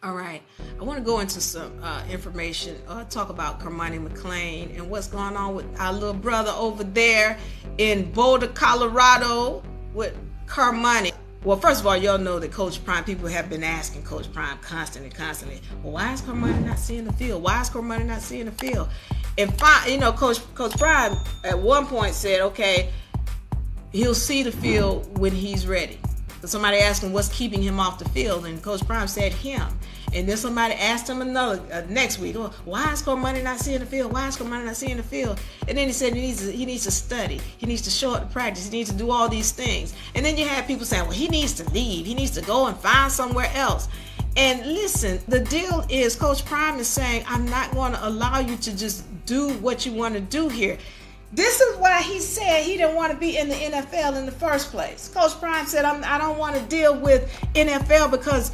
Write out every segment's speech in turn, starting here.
All right, I want to go into some information, talk about Cormani McClain and what's going on with our little brother over there in Boulder, Colorado with Cormani. Well, first of all, y'all know that Coach Prime, people have been asking Coach Prime constantly, well, why is Cormani not seeing the field? Why is Cormani not seeing the field? And Coach Prime at one point said, okay, he'll see the field when he's ready. So somebody asked him what's keeping him off the field, and Coach Prime said him. And then somebody asked him another next week, oh, why is Cormani not seeing the field? Why is Cormani not seeing the field? And then he said he needs to study. He needs to show up to practice. He needs to do all these things. And then you have people saying, well, he needs to leave. He needs to go and find somewhere else. And listen, the deal is Coach Prime is saying, I'm not going to allow you to just do what you want to do here. This is why he said he didn't want to be in the NFL in the first place. Coach Prime said, I don't want to deal with NFL because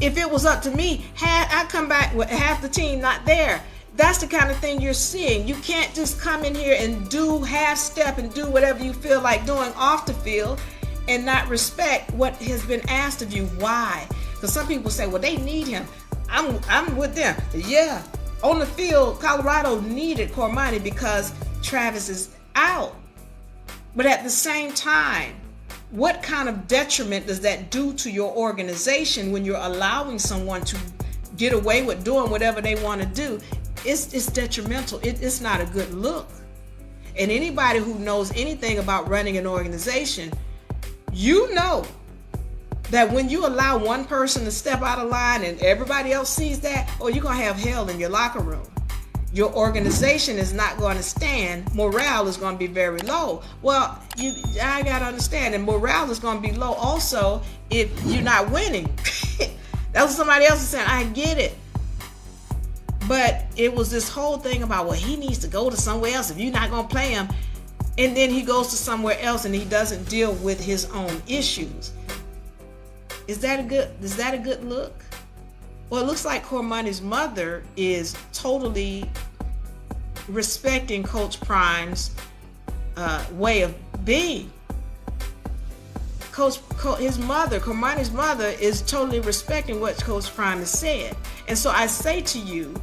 if it was up to me, I'd come back with half the team not there. That's the kind of thing you're seeing. You can't just come in here and do half step and do whatever you feel like doing off the field and not respect what has been asked of you. Why? Because some people say, well, they need him. I'm with them. Yeah, on the field, Colorado needed Cormani because Travis is out. But at the same time, what kind of detriment does that do to your organization when you're allowing someone to get away with doing whatever they want to do? It's detrimental. It's not a good look. And anybody who knows anything about running an organization, you know that when you allow one person to step out of line and everybody else sees that, oh, you're going to have hell in your locker room. Your organization is not going to stand. Morale is going to be very low. Well, I got to understand, and morale is going to be low also if you're not winning. That's what somebody else is saying. I get it. But it was this whole thing about, well, he needs to go to somewhere else if you're not going to play him. And then he goes to somewhere else and he doesn't deal with his own issues. Is that a good look? Well, it looks like Cormani's mother is totally respecting Coach Prime's way of being. Cormani's mother is totally respecting what Coach Prime has said. And so I say to you,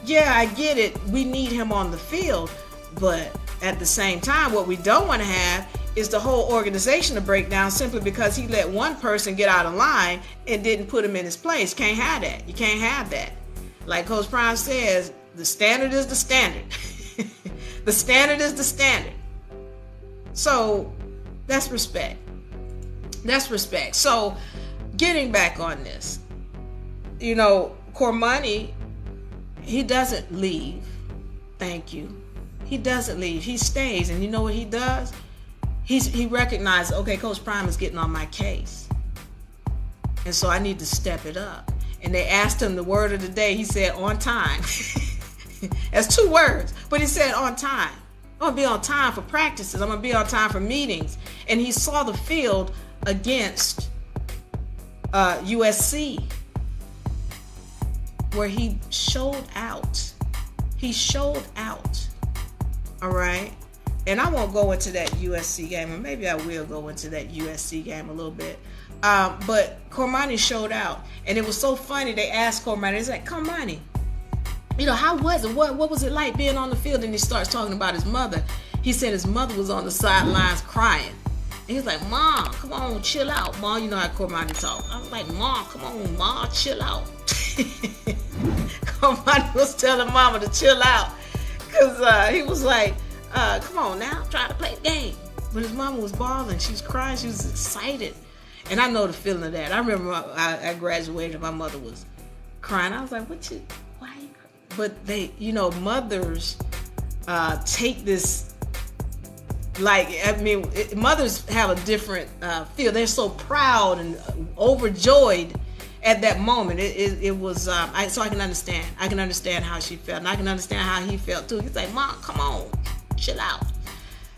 yeah, I get it. We need him on the field. But at the same time, what we don't want to have is the whole organization to break down simply because he let one person get out of line and didn't put him in his place. Can't have that. You can't have that. Like Coach Prime says, the standard is the standard. The standard is the standard. So that's respect. That's respect. So getting back on this, Cormani, he doesn't leave. Thank you. He doesn't leave. He stays. And you know what he does? He recognized, okay, Coach Prime is getting on my case. And so I need to step it up. And they asked him the word of the day. He said, on time. That's 2 words. But he said, on time. I'm going to be on time for practices. I'm going to be on time for meetings. And he saw the field against USC, where he showed out. He showed out. All right? And I won't go into that USC game, or maybe I will go into that USC game a little bit. But Cormani showed out. And it was so funny. They asked Cormani, it's like, Cormani, how was it? What was it like being on the field? And he starts talking about his mother. He said his mother was on the sidelines crying. And he's like, Mom, come on, chill out, Mom. You know how Cormani talk. I was like, Mom, come on, Mom, chill out. Cormani was telling Mama to chill out. Because he was like, come on now, try to play the game. But his mama was bawling. She was crying. She was excited. And I know the feeling of that. I remember I graduated. My mother was crying. I was like, why are you crying? But they, mothers take this, mothers have a different feel. They're so proud and overjoyed at that moment. It was, so I can understand. I can understand how she felt. And I can understand how he felt too. He's like, Mom, come on. Chill out.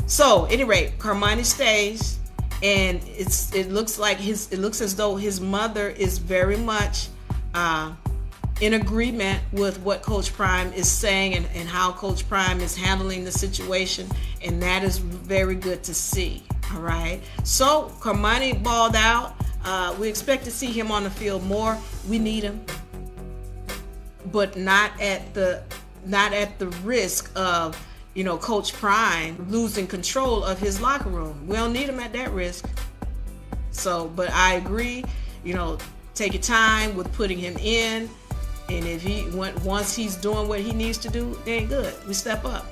So, at any rate, Cormani stays, and it looks as though his mother is very much in agreement with what Coach Prime is saying and how Coach Prime is handling the situation, and that is very good to see. All right. So Cormani balled out. We expect to see him on the field more. We need him, but not at the risk of, Coach Prime losing control of his locker room. We don't need him at that risk. So, but I agree, take your time with putting him in, and if once he's doing what he needs to do, then good, we step up.